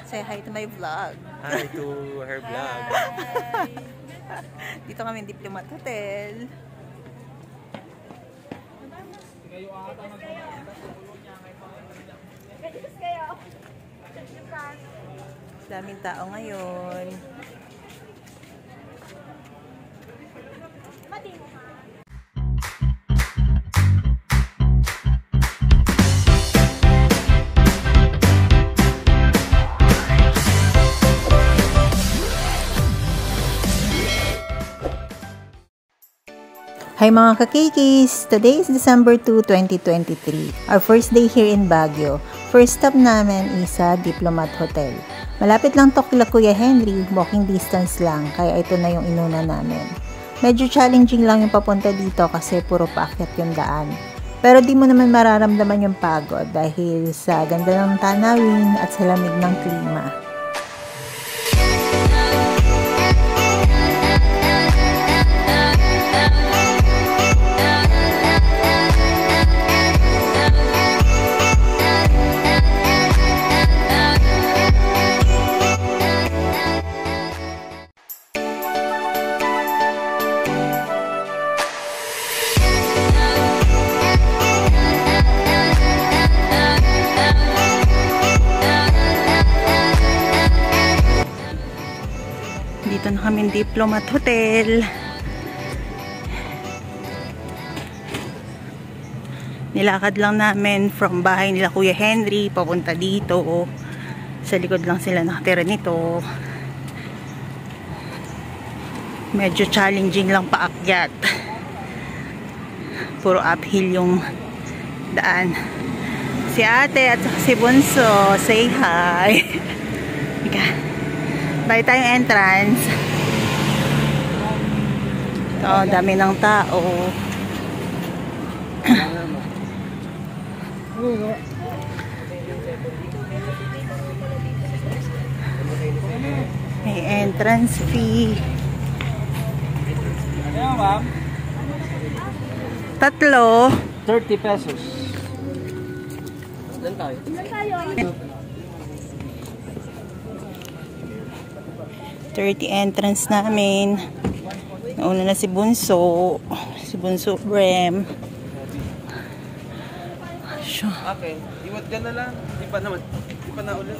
Say hi to my vlog. Hi to her vlog. Dito kami Diplomat Hotel. Daming tao ngayon. Hi mga kakikis! Today is December 2, 2023. Our first day here in Baguio. First stop namin is sa Diplomat Hotel. Malapit lang to kila Kuya Henry, walking distance lang, kaya ito na yung inuna namin. Medyo challenging lang yung papunta dito kasi puro paakyat yung daan. Pero di mo naman mararamdaman yung pagod dahil sa ganda ng tanawin at sa lamig ng klima. Dito na kami Diplomat Hotel. Nilakad lang namin from bahay nila Kuya Henry papunta dito. Sa likod lang sila nakatira nito. Medyo challenging lang paakyat. Puro uphill yung daan. Si ate at si Bunso, say hi. Bahay tayong entrance. Ito, dami ng tao. May entrance fee. Ano ma'am? 3. 30 pesos. Ilan tayo? 30 entrance namin. Nauna na si Bunso. Si Bunso Brem. Okay, iwat ka na lang. Di pa na ulit.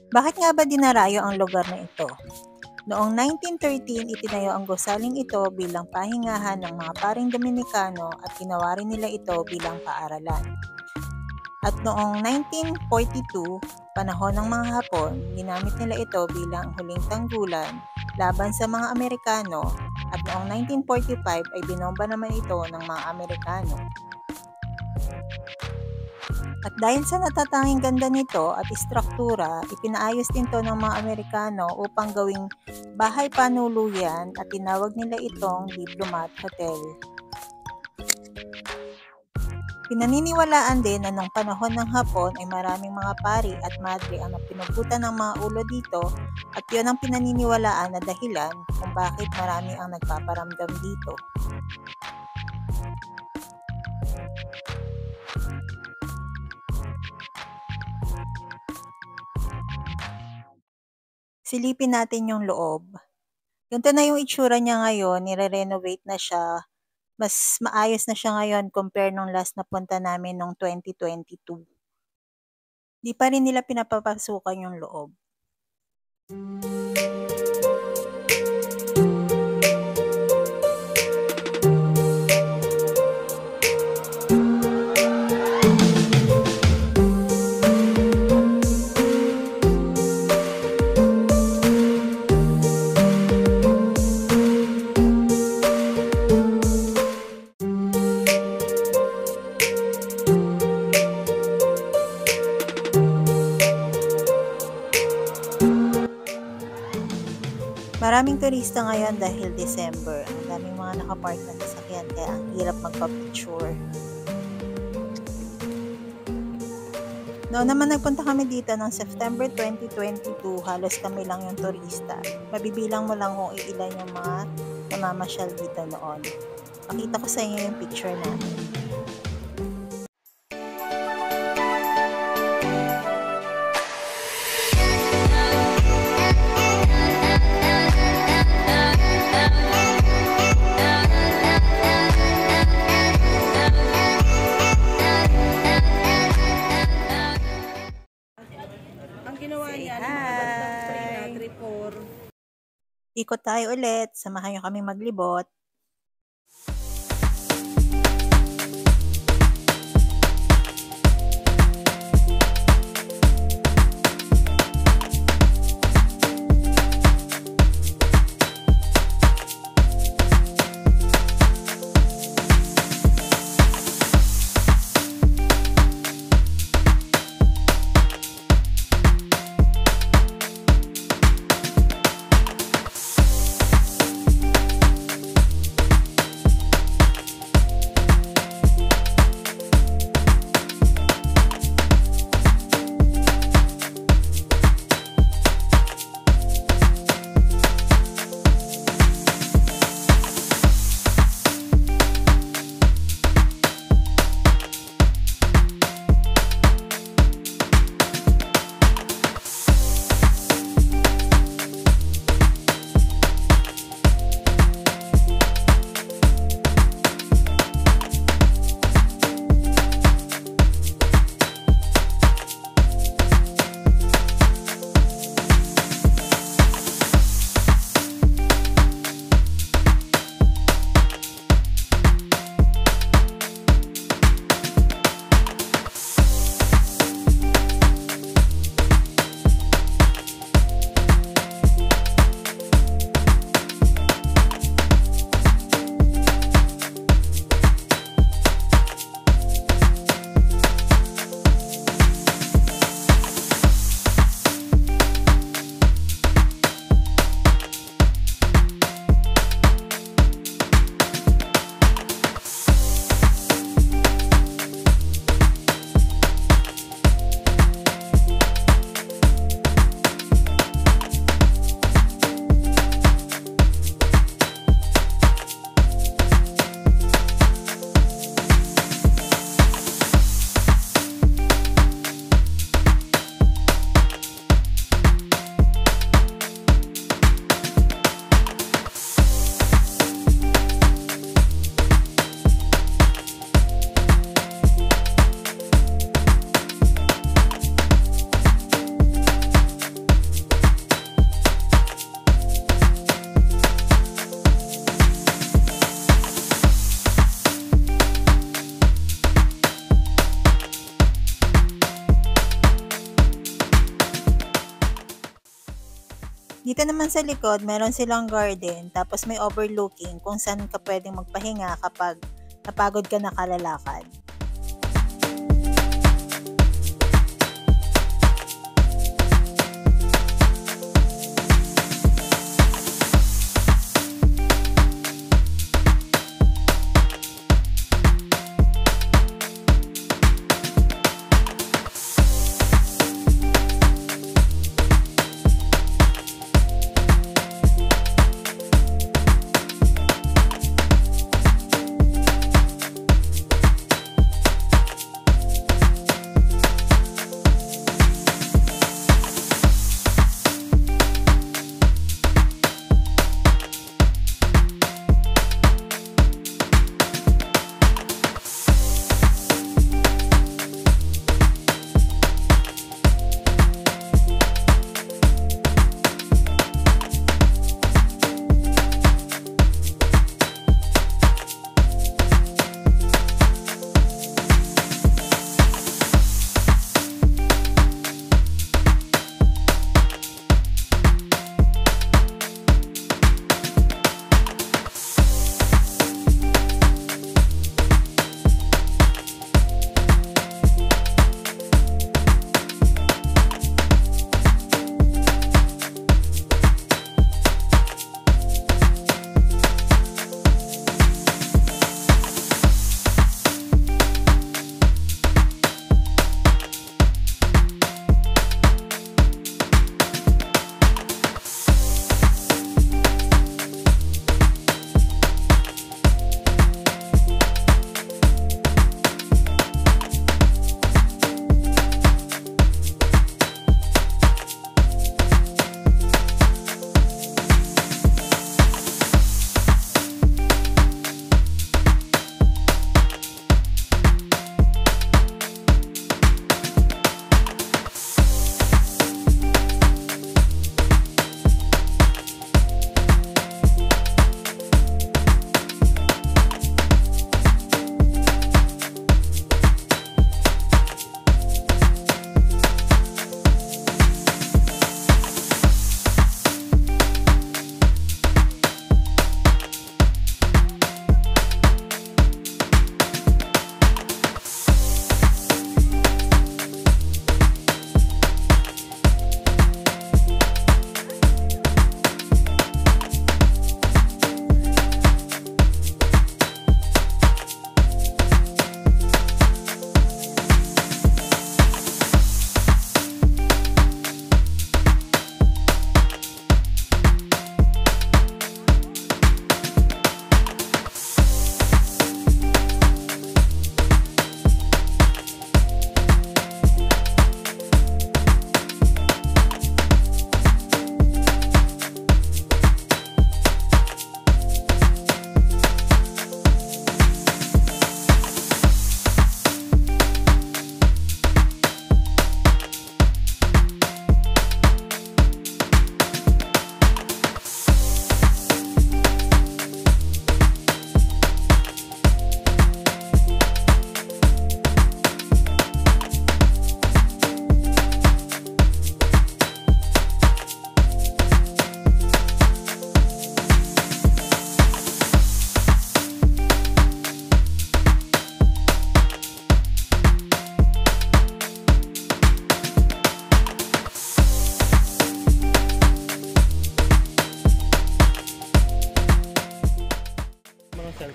Bakit nga ba dinarayo ang lugar na ito? Noong 1913, itinayo ang gusaling ito bilang pahingahan ng mga paring Dominikano at ginawa rin nila ito bilang paaralan. At noong 1942, panahon ng mga Hapon, ginamit nila ito bilang huling tanggulan laban sa mga Amerikano at noong 1945 ay binomba naman ito ng mga Amerikano. At dahil sa natatanging ganda nito at istruktura, ipinaayos din to ng mga Amerikano upang gawing bahay panuluyan at tinawag nila itong Diplomat Hotel. Pinaniniwalaan din na nung panahon ng Hapon ay maraming mga pari at madre ang pinugutan ng mga ulo dito at yun ang pinaniniwalaan na dahilan kung bakit marami ang nagpaparamdam dito. Silipin natin yung loob. Ganito na yung itsura niya ngayon, nire-renovate na siya. Mas maayos na siya ngayon compare nung last na punta namin nung 2022. Di pa rin nila pinapapasukan yung loob. Maraming turista ngayon dahil December. Ang daming mga nakapark na sasakyan kaya ang hirap magpa-picture. Noon naman nagpunta kami dito noong September 2022, halos kami lang yung turista. Mabibilang mo lang kung ilan yung mga namamasyal dito noon. Pakita ko sa inyo yung picture namin. Ang ginawa niya, Ikot tayo ulit. Samahan nyo kami maglibot. Dito naman sa likod, meron silang garden, tapos may overlooking kung saan ka pwedeng magpahinga kapag napagod ka na kalalakad.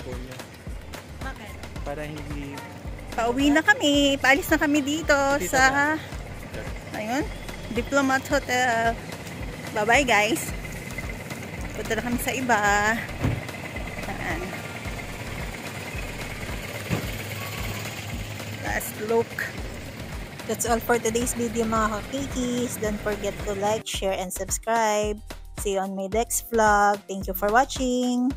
California. Bakit? Para hindi... Pauwi na kami. Paalis na kami dito sa... Ayun. Diplomat Hotel. Bye-bye guys. Punta na kami sa iba. Ayan. Last look. That's all for today's video mga kakikis. Don't forget to like, share, and subscribe. See you on my next vlog. Thank you for watching.